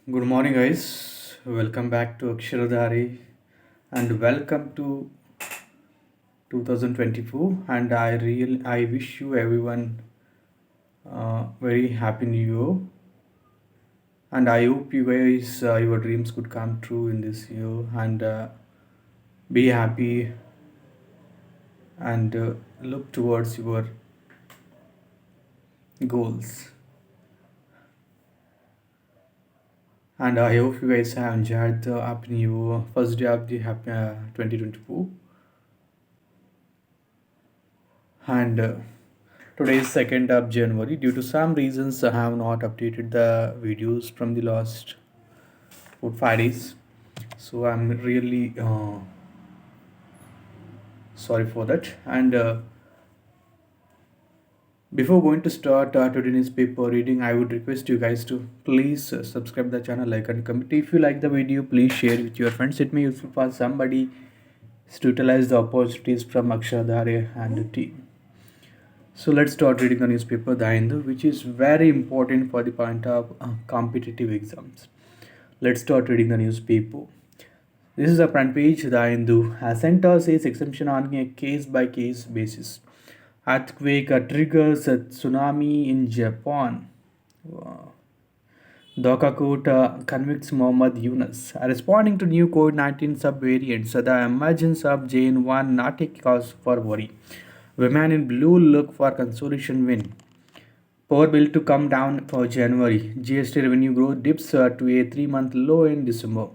Good morning, guys. Welcome back to Aksharadhari and welcome to 2024. And I wish you everyone very happy new year. And I hope you guys your dreams could come true in this year and be happy and look towards your goals. And I hope you guys have enjoyed the happy new year, first day of the happy 2024. And today is 2nd of January. Due to some reasons, I have not updated the videos from the last 4 5 days. So I'm really sorry for that. And before going to start today's paper reading, I would request you guys to please subscribe the channel, like and comment. If you like the video, please share it with your friends. It may useful for somebody to utilize the opportunities from Akshadhare and the team. So let's start reading the newspaper The Hindu, which is very important for the point of competitive exams. Let's start reading the newspaper. This is a front page. The Hindu. A center says exemption on a case by case basis. Earthquake triggers a tsunami in Japan. Wow. Dhaka convicts Mohammad Yunus. Responding to new COVID 19 subvariants, the emergence of JN1 not a cause for worry. Women in blue look for consolation win. Power bill to come down for January. GST revenue growth dips to a 3 month low in December.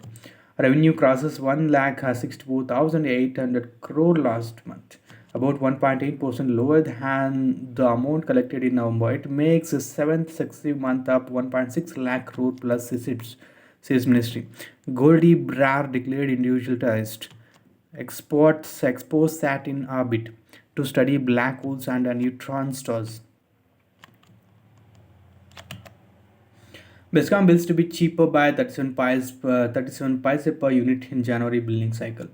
Revenue crosses 1,64,800 crore last month, about 1.8% lower than the amount collected in November. It makes the seventh successive month up 1.6 lakh crore plus receipts, says Ministry. Goldie Brar declared individual test. Exports sat in orbit to study black holes and neutron stars. Bescom bills to be cheaper by 37 paise per unit in January billing cycle.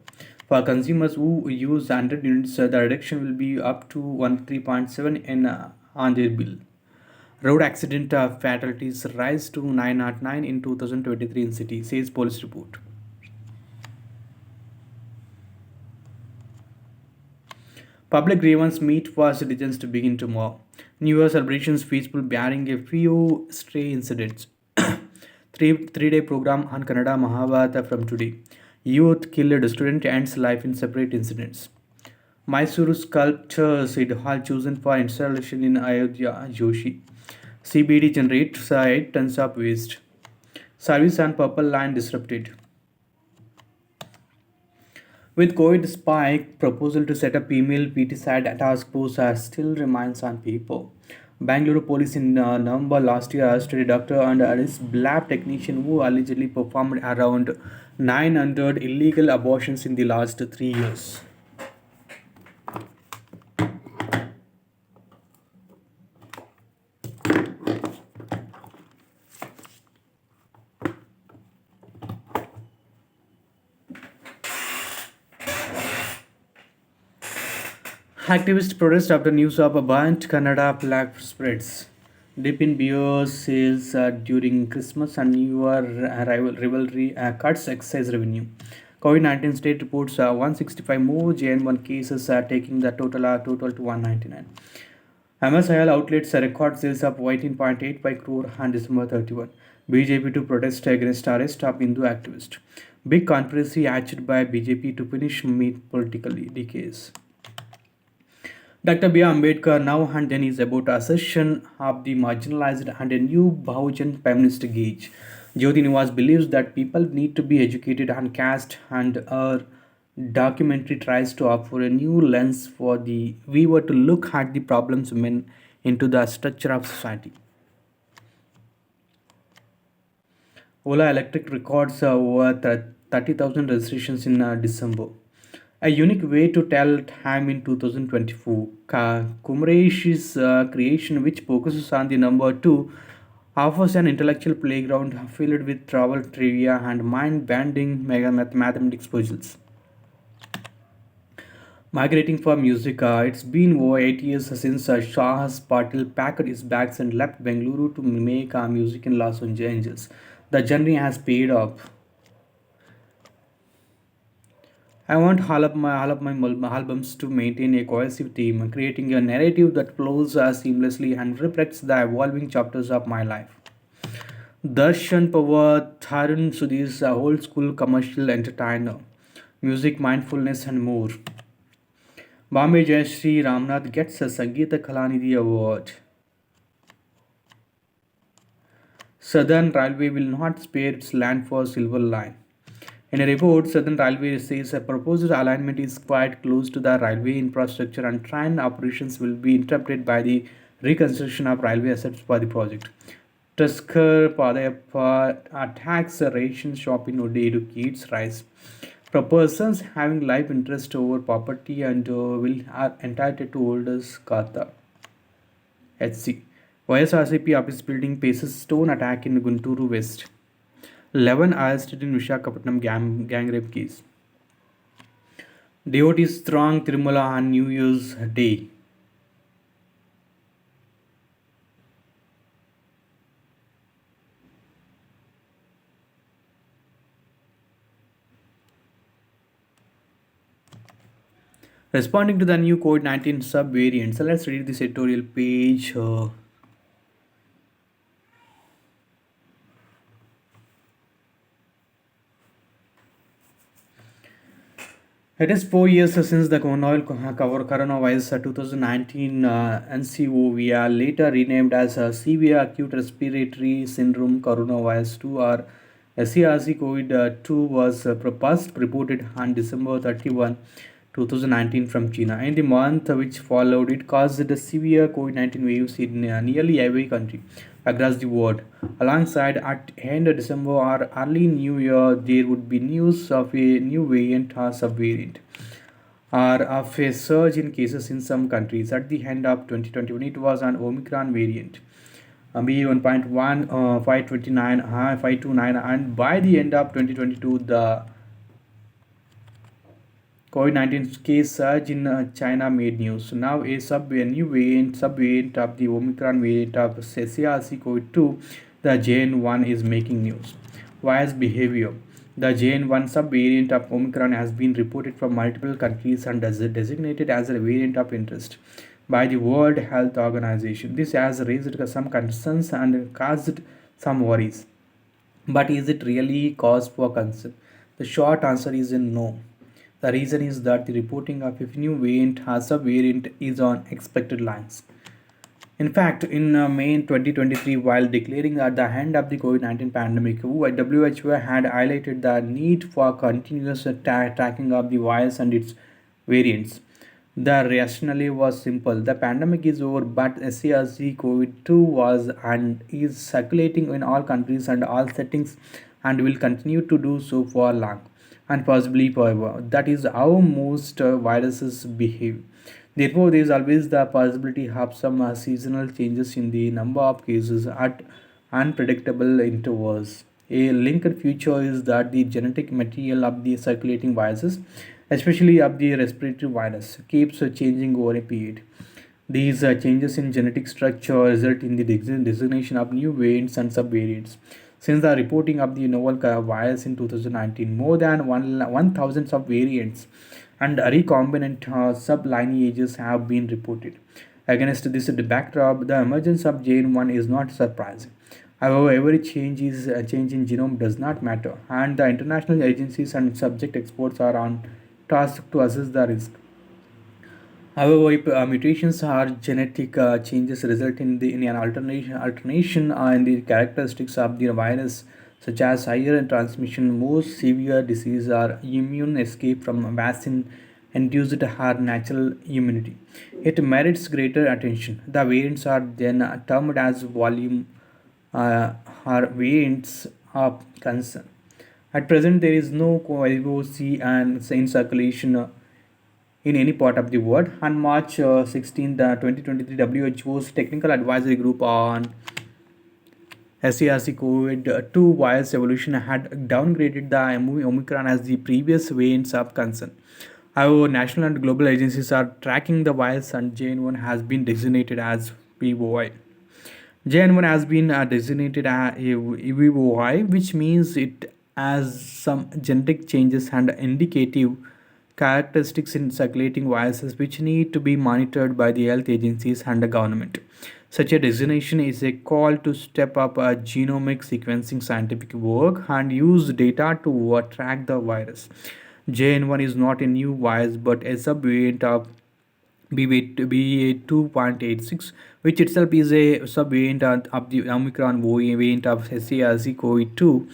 For consumers who use 100 units, the reduction will be up to 13.7 on their bill. Road accident fatalities rise to 909 in 2023 in city, says police report. Public grievance meet for citizens to begin tomorrow. New Year celebrations peaceful barring a few stray incidents. Three-day program on Kannada Mahabharata from today. Youth killed student ends life in separate incidents. Mysuru sculpture Sid Hall chosen for installation in Ayodhya Joshi. CBD generates 8 tons of waste. Service on Purple Line disrupted. With COVID spike, proposal to set up female PTSAD task force still remains on paper. Bangalore police in November last year arrested a doctor and his lab technician who allegedly performed around 900 illegal abortions in the last 3 years. Activists protest after news of a burnt Kannada flag spreads. Dip in beer sales during Christmas and New Year rivalry cuts excise revenue. COVID 19 state reports 165 more JN1 cases, taking the total to 199. MSIL outlets record sales of 18.85 crore on December 31. BJP to protest against arrest of Hindu activist. Big conspiracy hatched by BJP to punish meat politically decays. Dr. B. Ambedkar now and then is about assertion of the marginalized and a new Bahujan feminist gauge. Jyoti Nivas believes that people need to be educated on caste, and her documentary tries to offer a new lens for the viewer to look at the problems men into the structure of society. Ola Electric records over 30,000 registrations in December. A unique way to tell time in 2024. Kumresh's creation, which focuses on the number 2, offers an intellectual playground filled with travel trivia and mind-bending mathematics puzzles. Migrating for music, it's been over 8 years since Shahas Patil packed his bags and left Bengaluru to make music in Los Angeles. The journey has paid off. I want all of my albums to maintain a cohesive theme, creating a narrative that flows seamlessly and reflects the evolving chapters of my life. Darshan Pawar, Tharun Sudhir's old school commercial entertainer, music, mindfulness, and more. Bombay Jayashree Ramnath gets a Sangeeta Kalanidhi Award. Southern Railway will not spare its land for Silver Line. In a report, Southern Railway says a proposed alignment is quite close to the railway infrastructure and train operations will be interrupted by the reconstruction of railway assets for the project. Tuskar Padayappa attacks a ration shop in Odedu Kids Rise. For persons having life interest over property and will are entitled to holders Kata. HC. YSRCP office building faces stone attack in Gunturu West. 11 arrested in Vishakhapatnam gang rape case. Devotees throng Tirumala on New Year's Day. Responding to the new COVID 19 subvariant, so let's read this editorial page. It is 4 years since the coronavirus 2019 NCOVR, later renamed as Severe Acute Respiratory Syndrome Coronavirus 2 or SARS COVID 2, was first reported on December 31, 2019 from China. In the month which followed, it caused severe COVID 19 waves in nearly every country across the world. Alongside, at end of December or early New Year, there would be news of a new variant or subvariant or of a surge in cases in some countries. At the end of 2021, it was an Omicron variant. B1.1, 529, 529, and by the end of 2022, the COVID-19 case surge in China made news. Now, a new subvariant of the Omicron variant of SARS-CoV-2, the JN1, is making news. Virus behavior. The JN1 subvariant of Omicron has been reported from multiple countries and is designated as a variant of interest by the World Health Organization. This has raised some concerns and caused some worries. But is it really cause for concern? The short answer is a no. The reason is that the reporting of a new variant or subvariant is on expected lines. In fact, in May 2023, while declaring at the end of the COVID 19 pandemic, WHO had highlighted the need for continuous tracking of the virus and its variants. The rationale was simple: the pandemic is over, but SARS CoV 2 was and is circulating in all countries and all settings and will continue to do so for long and possibly forever. That is how most viruses behave. Therefore, there is always the possibility of some seasonal changes in the number of cases at unpredictable intervals. A linked feature is that the genetic material of the circulating viruses, especially of the respiratory virus, keeps changing over a period. These changes in genetic structure result in the designation of new variants and subvariants. Since the reporting of the novel virus in 2019, more than 1,000 subvariants and recombinant sublineages have been reported. Against this backdrop, the emergence of JN1 is not surprising. However, every change in genome does not matter, and the international agencies and subject experts are on task to assess the risk. However, if mutations or genetic changes result in an alternation in the characteristics of the virus, such as higher transmission, more severe disease, or immune escape from vaccine-induced or natural immunity, it merits greater attention. The variants are then termed as volume uh, or variants of concern. At present, there is no LOC and in circulation in any part of the world. On March 16, 2023, WHO's Technical Advisory Group on SARS COVID 2 virus evolution had downgraded the Omicron as the previous variants of concern. However, national and global agencies are tracking the virus, and JN1 has been designated as POI. JN1 has been designated a VOI, which means it has some genetic changes and indicative characteristics in circulating viruses which need to be monitored by the health agencies and the government. Such a designation is a call to step up a genomic sequencing scientific work and use data to track the virus. JN1 is not a new virus but a subvariant of BA2.86, which itself is a subvariant of the Omicron variant of SARS-CoV-2.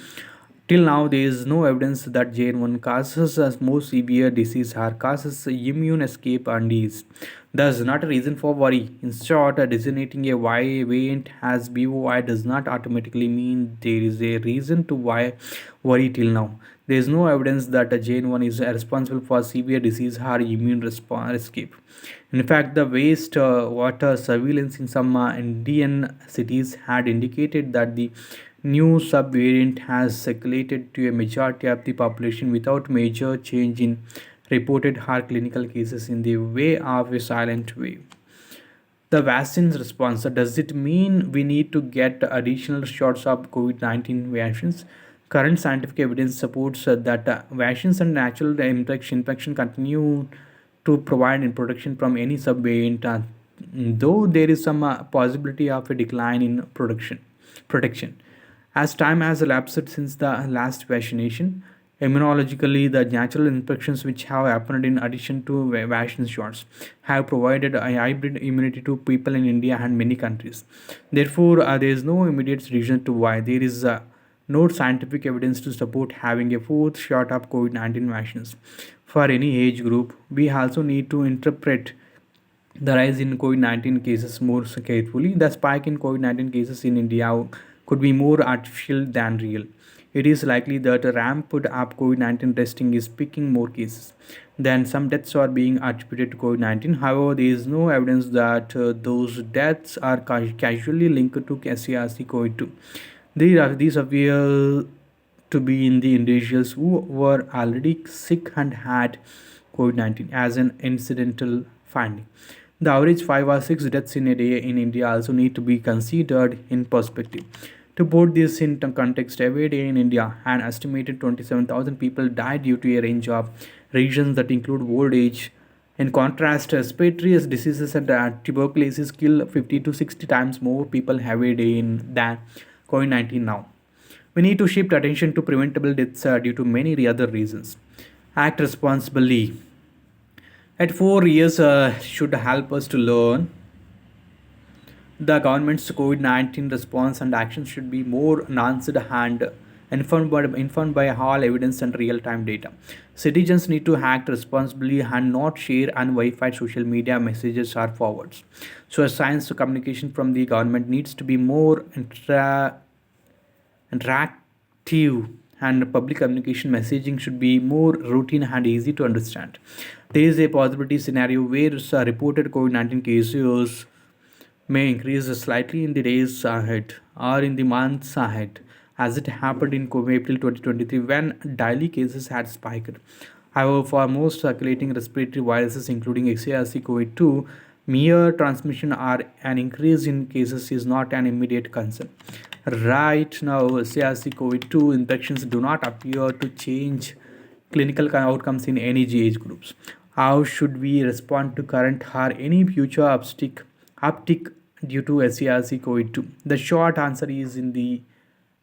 Till now, there is no evidence that JN1 causes a more severe disease or causes immune escape and ease. Thus, not a reason for worry. In short, designating a Y variant as BOI does not automatically mean there is a reason to worry till now. There is no evidence that a JN1 is responsible for severe disease or immune response escape. In fact, the waste water surveillance in some Indian cities had indicated that the new subvariant has circulated to a majority of the population without major change in reported heart clinical cases in the way of a silent wave. The vaccine's response, does it mean we need to get additional shots of COVID 19 vaccines? Current scientific evidence supports that vaccines and natural infection continue to provide protection from any subvariant, though there is some possibility of a decline in protection. As time has elapsed since the last vaccination, immunologically, the natural infections which have happened in addition to vaccine shots have provided a hybrid immunity to people in India and many countries. Therefore, there is no immediate reason to why there is no scientific evidence to support having a fourth shot of COVID 19 vaccines. For any age group, we also need to interpret the rise in COVID 19 cases more carefully. The spike in COVID 19 cases in India could be more artificial than real. It is likely that a ramped up COVID 19 testing is picking more cases. Then some deaths are being attributed to COVID 19. However, there is no evidence that those deaths are casually linked to SARS CoV 2. These appear to be in the individuals who were already sick and had COVID 19 as an incidental finding. The average 5 or 6 deaths in a day in India also need to be considered in perspective. To put this into context, every day in India, an estimated 27,000 people died due to a range of reasons that include old age. In contrast, respiratory diseases and tuberculosis kill 50 to 60 times more people every day than COVID 19 now. We need to shift attention to preventable deaths due to many other reasons. Act responsibly. At 4 years should help us to learn the government's COVID 19 response and action should be more nuanced and informed by all evidence and real time data. Citizens need to act responsibly and not share unverified social media messages or forwards. So, science communication from the government needs to be more interactive and public communication messaging should be more routine and easy to understand. There is a possibility scenario where reported COVID 19 cases may increase slightly in the days ahead or in the months ahead, as it happened in April 2023 when daily cases had spiked. However, for most circulating respiratory viruses, including SARS-CoV-2, mere transmission or an increase in cases is not an immediate concern. Right now, SARS-CoV-2 infections do not appear to change clinical outcomes in any age groups. How should we respond to current or any future uptick due to SARS-CoV-2? The short answer is in the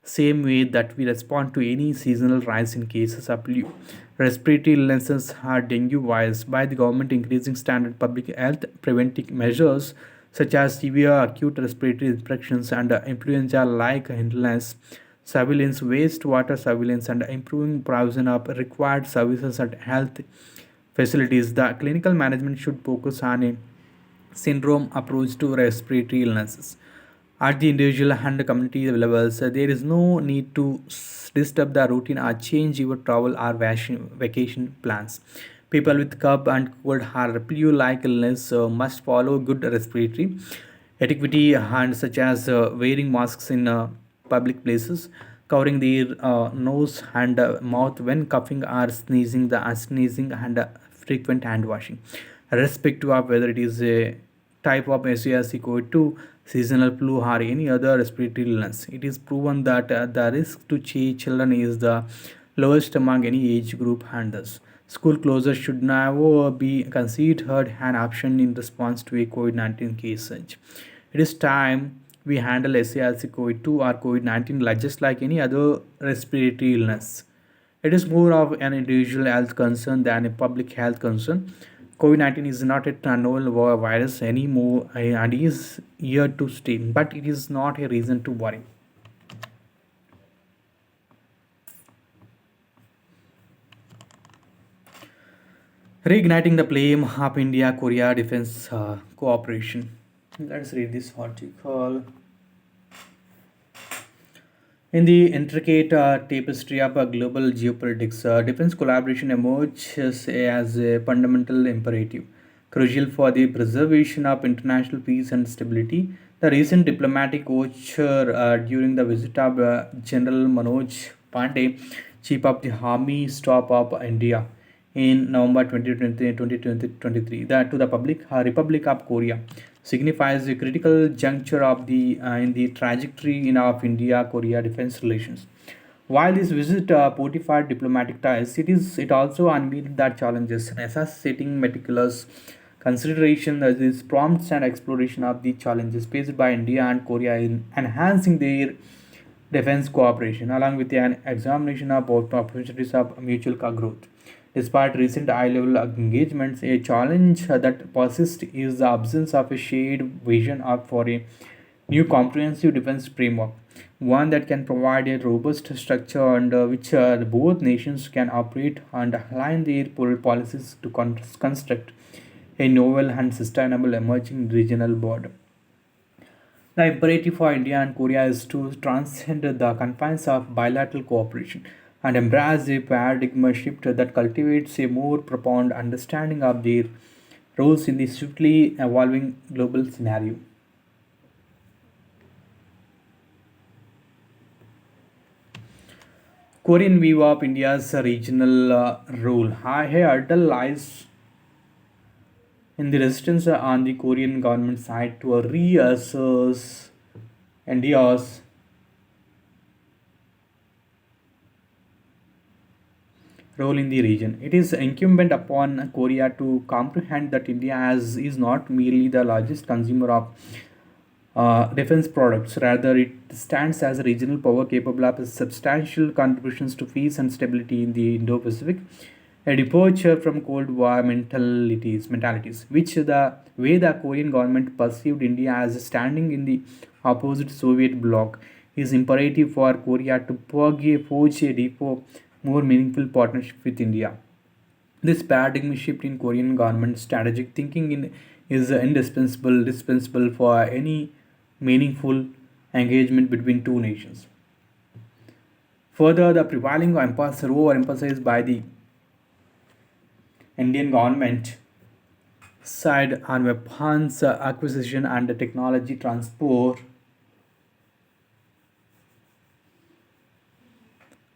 same way that we respond to any seasonal rise in cases of respiratory illnesses or dengue virus by the government increasing standard public health preventive measures such as severe acute respiratory infections and influenza like illness surveillance, wastewater surveillance, and improving provision of required services at health facilities. The clinical management should focus on a syndrome approach to respiratory illnesses. At the individual and community levels, there is no need to disturb the routine or change your travel or vacation plans. People with cough and cold or flu-like illness must follow good respiratory etiquette and such as wearing masks in public places, covering their nose and mouth when coughing or sneezing, and frequent hand washing, irrespective of whether it is a type of SARS-CoV-2, seasonal flu, or any other respiratory illness. It is proven that the risk to children is the lowest among any age group, and thus school closure should never be considered an option in response to a COVID-19 case surge. It is time we handle SARS-CoV-2 or COVID-19 just like any other respiratory illness. It is more of an individual health concern than a public health concern. COVID 19 is not a novel virus anymore and is here to stay, but it is not a reason to worry. Reigniting the flame of India Korea defense cooperation. Let's read this article. In the intricate tapestry of global geopolitics, defense collaboration emerges as a fundamental imperative, crucial for the preservation of international peace and stability. The recent diplomatic overture during the visit of General Manoj Pandey, Chief of the Army Staff of India, in November 2020, 2023, that to the public Republic of Korea signifies a critical juncture of the in the trajectory in of India-Korea defense relations. While this visit fortified diplomatic ties, it also unveiled that challenges, necessitating meticulous consideration as this prompts and exploration of the challenges faced by India and Korea in enhancing their defense cooperation, along with an examination of both opportunities of mutual growth. Despite recent high level engagements, a challenge that persists is the absence of a shared vision for a new comprehensive defense framework, one that can provide a robust structure under which both nations can operate and align their policies to construct a novel and sustainable emerging regional border. The imperative for India and Korea is to transcend the confines of bilateral cooperation and embrace a paradigm shift that cultivates a more profound understanding of their roles in the swiftly evolving global scenario. Korean view of India's regional role. Here, lies in the resistance on the Korean government side to reassert India's role in the region. It is incumbent upon Korea to comprehend that is not merely the largest consumer of defense products, rather, it stands as a regional power capable of substantial contributions to peace and stability in the Indo Pacific. A departure from Cold War mentalities, which the way the Korean government perceived India as standing in the opposite Soviet bloc, is imperative for Korea to forge a deeper, more meaningful partnership with India. This paradigm shift in Korean government strategic thinking is indispensable for any meaningful engagement between two nations. Further, the prevailing overemphasis by the Indian government side on weapons acquisition and technology transfer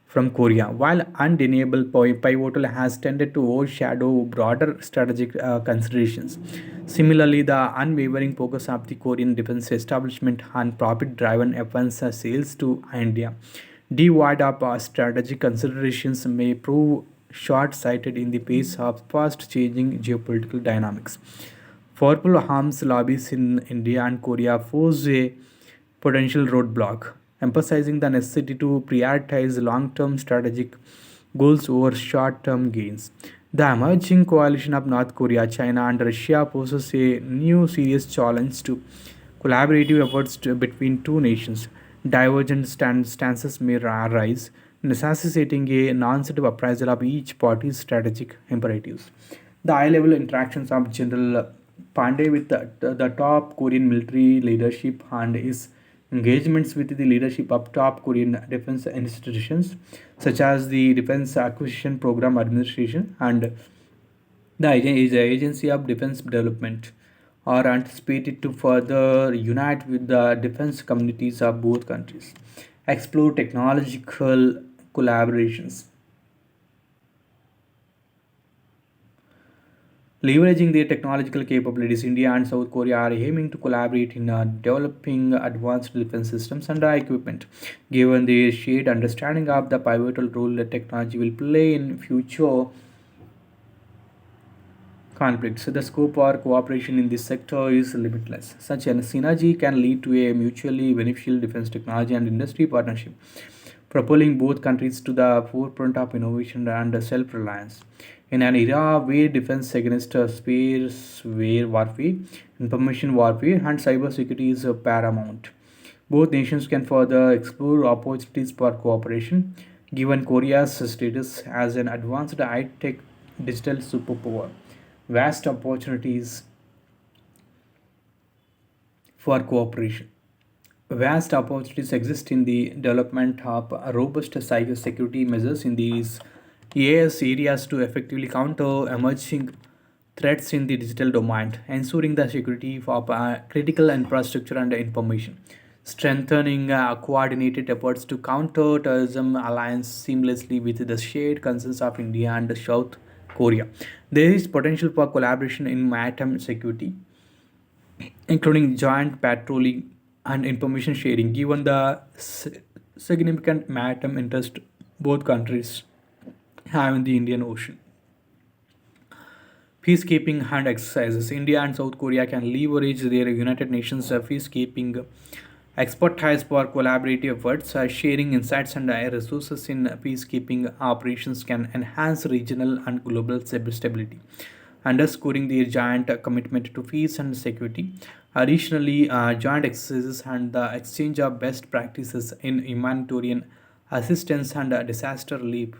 from Korea, while undeniable pivotal has tended to overshadow broader strategic considerations. Similarly, the unwavering focus of the Korean defense establishment on profit-driven weapons sales to India, devoid of strategic considerations, may prove short-sighted in the face of fast-changing geopolitical dynamics. Powerful arms lobbies in India and Korea pose a potential roadblock, emphasizing the necessity to prioritize long term strategic goals over short term gains. The emerging coalition of North Korea, China, and Russia poses a new serious challenge to collaborative efforts between two nations. Divergent stances may arise, necessitating a non-sensitive appraisal of each party's strategic imperatives. The high-level interactions of General Pandey with the top Korean military leadership and his engagements with the leadership of top Korean defense institutions, such as the Defense Acquisition Program Administration and the Agency of Defense Development, are anticipated to further unite with the defense communities of both countries, explore technological collaborations, Leveraging their technological capabilities, India and South Korea are aiming to collaborate in developing advanced defense systems and equipment. Given their shared understanding of the pivotal role that technology will play in future conflicts, the scope for cooperation in this sector is limitless. Such a synergy can lead to a mutually beneficial defense technology and industry partnership, propelling both countries to the forefront of innovation and self reliance. In an era where defense against spyware warfare, information warfare, and cybersecurity is paramount, both nations can further explore opportunities for cooperation, given Korea's status as an advanced high tech digital superpower. Vast opportunities for cooperation. Vast opportunities exist in the development of robust cybersecurity measures in these AS areas to effectively counter emerging threats in the digital domain, ensuring the security of critical infrastructure and information, strengthening coordinated efforts to counter terrorism alliance seamlessly with the shared concerns of India and South Korea. There is potential for collaboration in maritime security, including joint patrolling and information sharing, given the significant maritime interest both countries have in the Indian Ocean. Peacekeeping and exercises. India and South Korea can leverage their United Nations peacekeeping expertise for collaborative efforts. Sharing insights and resources in peacekeeping operations can enhance regional and global stability, underscoring their giant commitment to peace and security. Additionally, joint exercises and the exchange of best practices in humanitarian assistance and disaster relief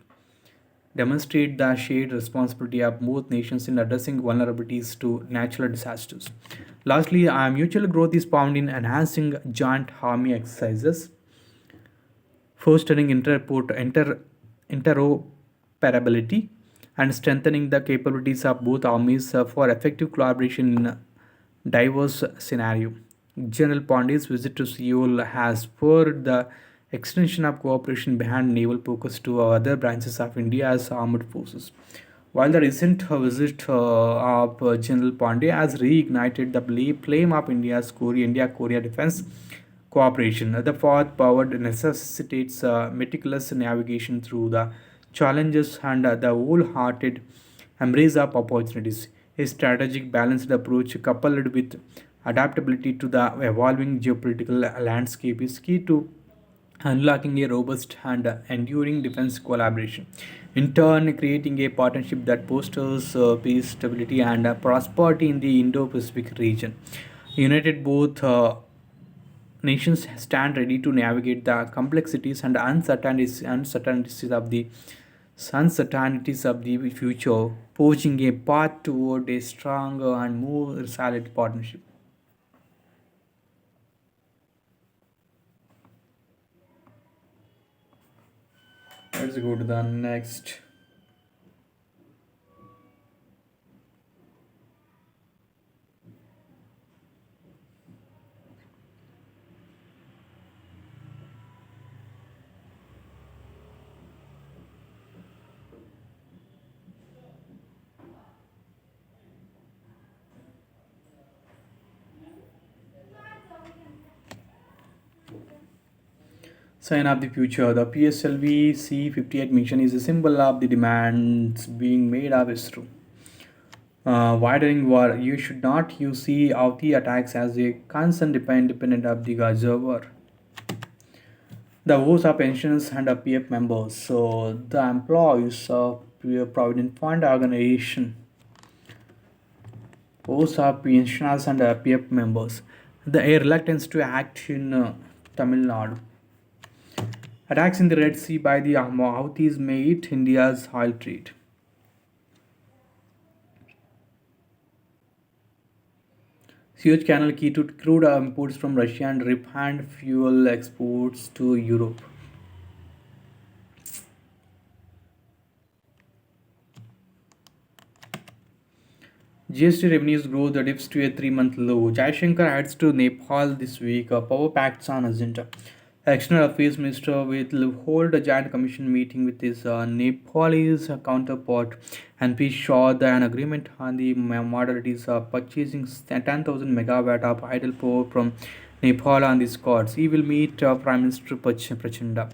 demonstrate the shared responsibility of both nations in addressing vulnerabilities to natural disasters. Lastly, mutual growth is found in enhancing joint army exercises, fostering interoperability, and strengthening the capabilities of both armies for effective collaboration in a diverse scenario. General Pandey's visit to Seoul has spurred the extension of cooperation behind naval focus to other branches of India's armed forces. While the recent visit of General Pandey has reignited the flame of India-Korea defense cooperation, the path forward necessitates meticulous navigation through the challenges and the wholehearted embrace of opportunities. A strategic, balanced approach coupled with adaptability to the evolving geopolitical landscape is key to unlocking a robust and enduring defense collaboration. In turn, creating a partnership that fosters peace, stability, and prosperity in the Indo Pacific region. United, both nations stand ready to navigate the complexities and uncertainties of the future, forging a path toward a stronger and more solid partnership. Let's go to the next. Sign of the future. The PSLV C-58 mission is a symbol of the demands being made of ISRO. Widening war. You should not use sea of the attacks as a concern independent of the observer. The votes of pensioners and of PF members. So the employees of Provident Fund Organization, votes of pensioners and PF members. The reluctance to act in Tamil Nadu. Attacks in the Red Sea by the Houthis may hit India's oil trade. Suez Canal key to crude imports from Russia and refined fuel exports to Europe. GST revenues growth dips to a 3-month low. Jaishankar heads to Nepal this week. Power pacts on agenda. External Affairs Minister will hold a joint commission meeting with his Nepalese counterpart and be sure that an agreement on the modalities of purchasing 10,000 megawatt of idle power from Nepal on these cards. He will meet Prime Minister Prachanda.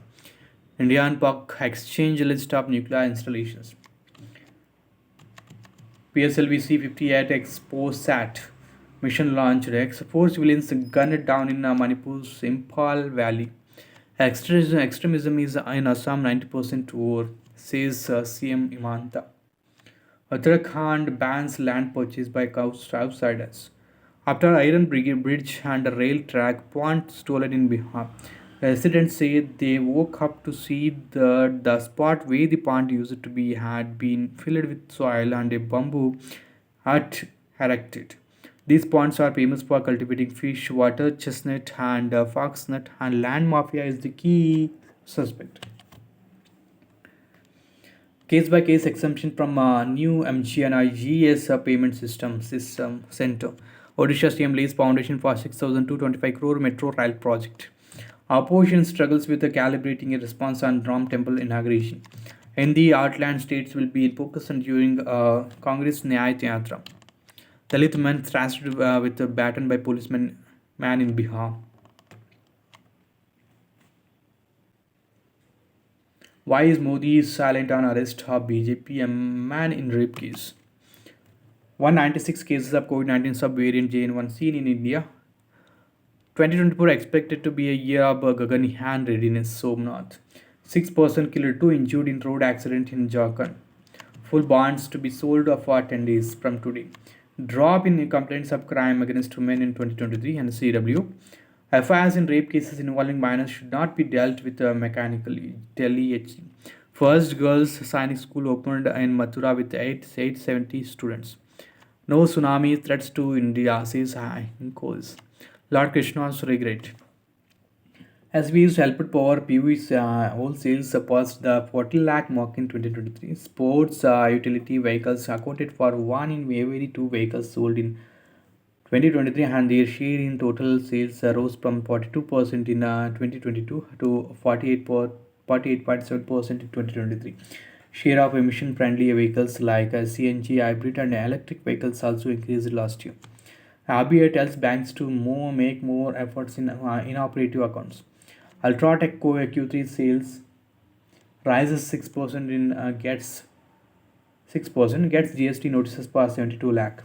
India and Pak exchange list of nuclear installations. PSLV C-58 Exposat mission launched. Four civilians gunned down in Manipur's Impal Valley. Extremism is in Assam 90% over, says CM Imanta. Uttarakhand bans land purchase by outsiders. After Iron Bridge and a rail track pond stolen in Bihar, residents say they woke up to see the spot where the pond used to be had been filled with soil and a bamboo hut erected. These ponds are famous for cultivating fish, water chestnut, and foxnut, and land mafia is the key suspect. Case by case exemption from new MGNIGS payment system center. Odisha CM lays foundation for 6,225 crore metro rail project. Opposition struggles with calibrating a response on Ram temple inauguration. In the Heartland states will be in focus during Congress Nyaya Yatra. Dalit man thrashed with a baton by policeman man in Bihar. Why is Modi silent on arrest of BJP man in rape case? 196 cases of COVID-19 subvariant JN1 seen in India. 2024 expected to be a year of Gaganyaan readiness, Somnath. 6 person killed, 2 injured in road accident in Jharkhand. Full bonds to be sold for 10 days from today. Drop in complaints of crime against women in 2023 and CW. FIRs in rape cases involving minors should not be dealt with mechanically. Delhi HC. First girls science school opened in Mathura with 870 students. No tsunami threats to India, says Hinkos. Lord Krishna's regret. SBU's helped power PV's wholesale surpassed the 40 lakh mark in 2023. Sports utility vehicles accounted for one in every two vehicles sold in 2023, and their share in total sales rose from 42% in 2022 to 48.7% in 2023. Share of emission friendly vehicles like CNG, hybrid, and electric vehicles also increased last year. RBI tells banks to make more efforts in inoperative accounts. Ultratech Q3 sales rises 6% in gets 6% gets GST notices per 72 lakh.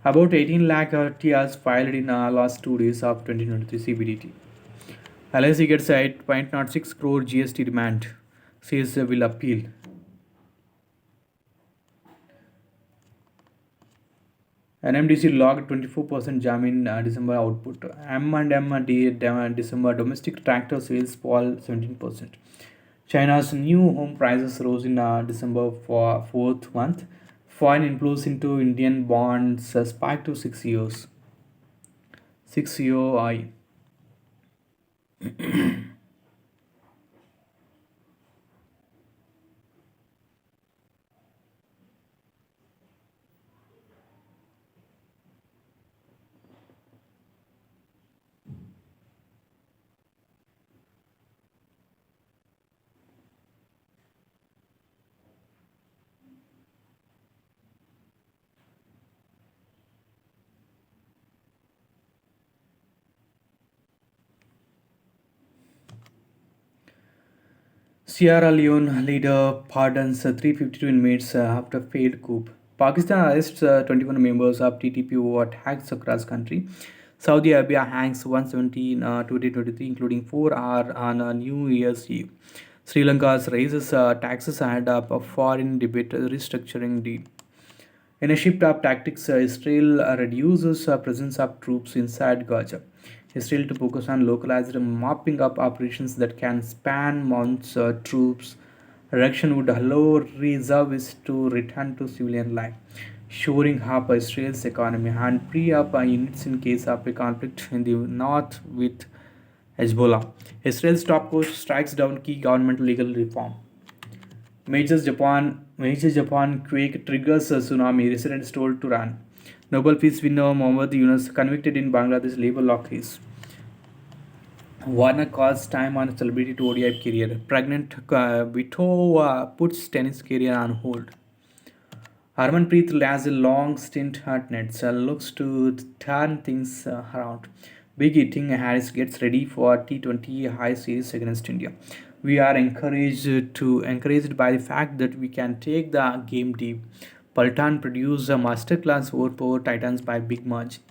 About 18 lakh TRs filed in last 2 days of 2023 CBDT. LIC gets 8.06 crore GST demand, says will appeal. NMDC logged 24% jump in December output. M&M December domestic tractor sales fall 17%. China's new home prices rose in December for fourth month. Foreign inflows into Indian bonds spiked to 6 years. 6 year high. Sierra Leone leader pardons 352 inmates after failed coup. Pakistan arrests 21 members of TTP who attacks across country. Saudi Arabia hangs 170 in 2023, including 4 are on New Year's Eve. Sri Lanka raises taxes ahead of a foreign debate restructuring deal. In a shift of tactics, Israel reduces presence of troops inside Gaza. Israel to focus on localized mopping up operations that can span months. Troops reduction would allow reservists to return to civilian life, shoring up Israel's economy and free up units in case of a conflict in the north with Hezbollah. Israel's top coach strikes down key government legal reform. Major Japan quake triggers a tsunami. Residents told to run. Nobel Peace winner Mohammad Yunus convicted in Bangladesh labor law case. Warner calls time on celebrity to ODI career. Pregnant Vito puts tennis career on hold. Harmanpreet has a long stint at Nets, looks to turn things around. Big hitting Harris gets ready for T20 high series against India. We are encouraged by the fact that we can take the game deep. Paltan produced a masterclass over Titans by big margin.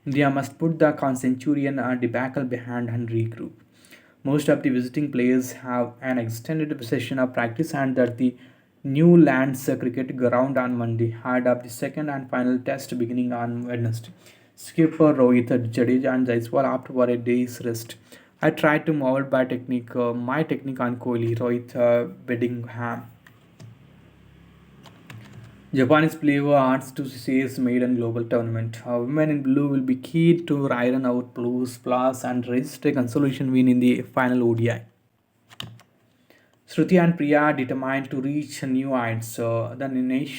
India must put the Centurion debacle behind and regroup. Most of the visiting players have an extended session of practice and that the new lands cricket ground on Monday had up the second and final test beginning on Wednesday. Skipper Rohit Jadeja and Jaiswal after for a day's rest. I tried to model my technique on Kohli, Rohit Bedingham. Japanese player arts to Sei's maiden global tournament. Women in blue will be key to iron out blues plus and register a consolation win in the final ODI. Shruti and Priya are determined to reach new heights. The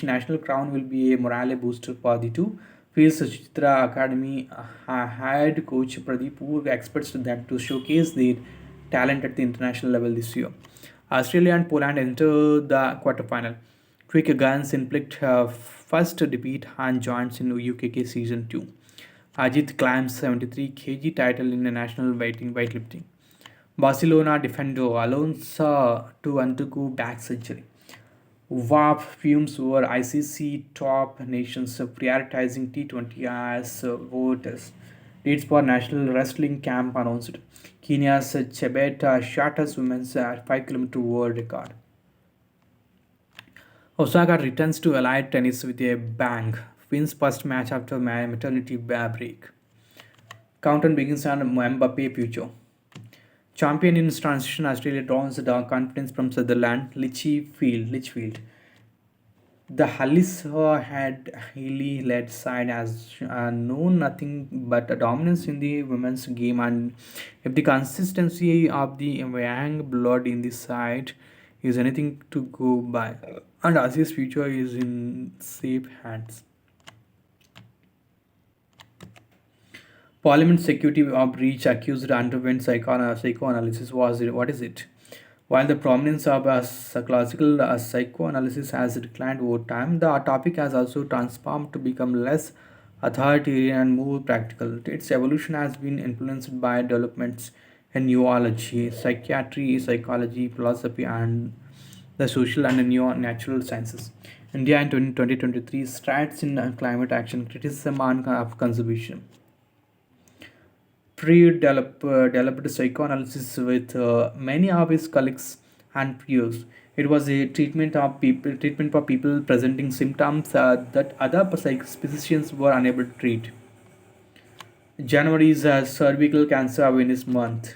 national crown will be a morale booster for the two. Feels Chitra Academy hired coach Pradeep who expects them to showcase their talent at the international level this year. Australia and Poland enter the quarterfinal. Quick Guns inflict first defeat and joins in UKK season 2. Ajit climbs 73 kg title in the national weightlifting. Barcelona defender Alonso to undergo back surgery. WAP fumes over ICC top nations prioritizing T20 as voters. Dates for National Wrestling Camp announced. Kenya's Chebet shatters women's 5 km world record. Osaka returns to allied tennis with a bang. Wins first match after maternity break. Countdown begins on Mbappe future. Champion in transition, Australia draws the confidence from Sutherland, Litchfield. The Hullis had Healy led side has known nothing but a dominance in the women's game, and if the consistency of the young blood in this side is anything to go by, and Asia's future is in safe hands. Parliament Security of Breach accused underwent psychoanalysis. Was it? What is it? While the prominence of classical psychoanalysis has declined over time, the topic has also transformed to become less authoritarian and more practical. Its evolution has been influenced by developments in neurology, psychiatry, psychology, philosophy, and the social and natural sciences. India in 2023 strides in climate action, criticism, and of conservation developed psychoanalysis with many of his colleagues and peers. It was a treatment for people presenting symptoms that other physicians were unable to treat. January is cervical cancer awareness month.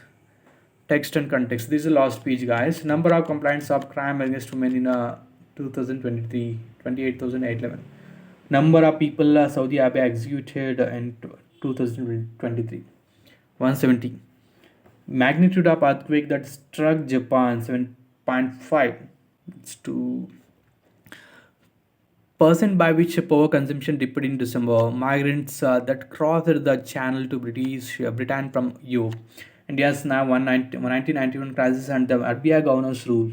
Text and context. This is the last page, guys. Number of complaints of crime against women in 2023, 28,811. Number of people Saudi Arabia executed in 2023. 170. Magnitude of earthquake that struck Japan 7.5. It's 2% by which power consumption dipped in December. Migrants that crossed the channel to Britain from Europe. India's now 1991 crisis and the RBI governor's rule.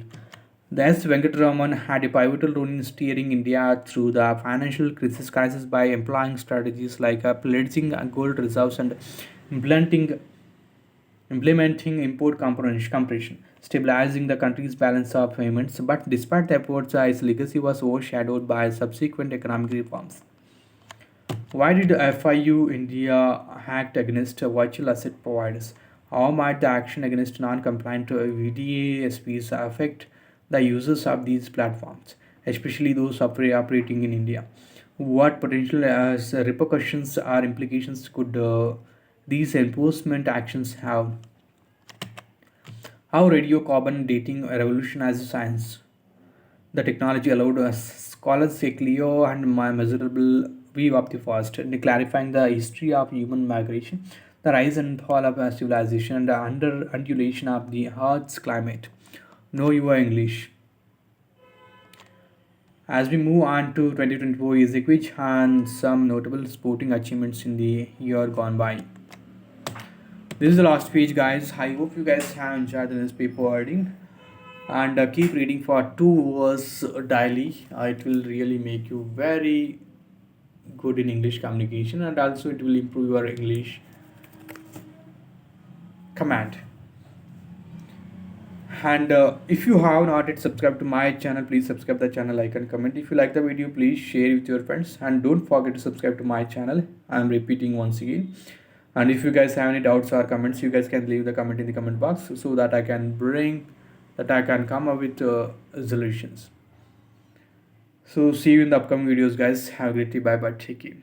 The S. Venkataraman had a pivotal role in steering India through the financial crisis by employing strategies like pledging gold reserves and implementing implementing import compression, stabilizing the country's balance of payments. But despite the efforts, its legacy was overshadowed by subsequent economic reforms. Why did FIU India act against virtual asset providers? How might the action against non-compliant VDASPs affect the users of these platforms, especially those operating in India? What potential repercussions or implications could these enforcement actions have? How radiocarbon dating revolutionized science. The technology allowed us scholars a clear and measurable view of the past, and clarifying the history of human migration, the rise and fall of civilization, and the undulation of the Earth's climate. Know your English. As we move on to 2024, is a quick on some notable sporting achievements in the year gone by. This is the last page, guys. I hope you guys have enjoyed the newspaper wording, and keep reading for 2 hours daily. It will really make you very good in English communication, and also it will improve your English command. And if you have not yet subscribed to my channel, please subscribe the channel, like and comment. If you like the video, please share with your friends, and don't forget to subscribe to my channel. I am repeating once again. And if you guys have any doubts or comments, you guys can leave the comment in the comment box, so that I can come up with solutions. So see you in the upcoming videos, guys. Have a great day. Bye bye. Take care.